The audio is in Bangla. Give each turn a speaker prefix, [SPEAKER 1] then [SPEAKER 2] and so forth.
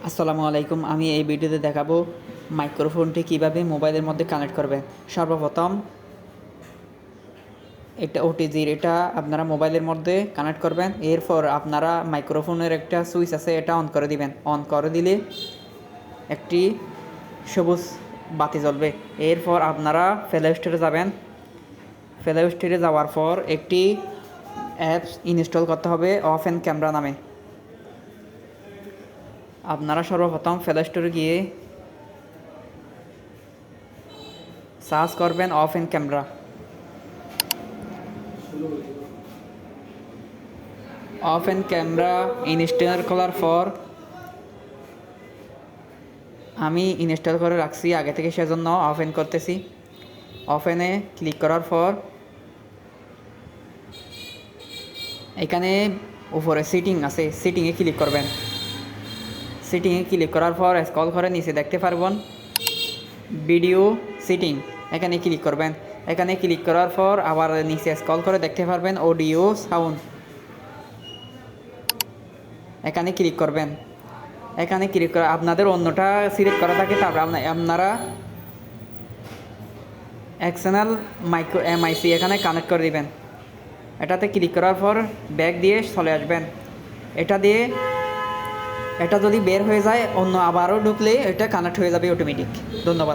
[SPEAKER 1] আসসালামু আলাইকুম। আমি এই ভিডিওতে দেখাবো মাইক্রোফোনটি কিভাবে মোবাইলের মধ্যে কানেক্ট করবেন। সর্বপ্রথম এটা ওটিজির এটা আপনারা মোবাইলের মধ্যে কানেক্ট করবেন। এরপর আপনারা মাইক্রোফোনের একটা সুইচ আছে, এটা অন করে দিবেন। অন করে দিলে একটি সবুজ বাতি জ্বলবে। এরপর আপনারা প্লে স্টোরে যাবেন। প্লে স্টোরে যাওয়ার পর একটি অ্যাপস ইনস্টল করতে হবে, ওপেন ক্যামেরা নামে। আপনারা সর্বপ্রথম প্লে স্টোরে গিয়ে সার্চ করবেন open camera. Open camera install করার পর আমি ইনস্টল করে রাখছি আগে থেকে, সেজন্য ওপেন করতেছি। ওপেনে ক্লিক করার পর এখানে উপরে সিটিং আছে, সিটিংয়ে ক্লিক করবেন। সিটিংয়ে ক্লিক করার পর স্ক্রল করে নিচে দেখতে পারবেন ভিডিও সিটিং, এখানে ক্লিক করবেন। এখানে ক্লিক করার পর আবার নিচে স্ক্রল করে দেখতে পারবেন অডিও সাউন্ড, এখানে ক্লিক করবেন। এখানে ক্লিক করে আপনাদের অন্যটা সিলেক্ট করা থাকে, তারপর আপনারা এক্সটার্নাল মাইক্রো এমআইসি এখানে কানেক্ট করে দিবেন। এটাতে ক্লিক করার পর ব্যাক দিয়ে চলে আসবেন। এটা যদি বের হয়ে যায়, অন্য আবারও ঢুকলে এটা কানেক্ট হয়ে যাবে অটোমেটিক। ধন্যবাদ।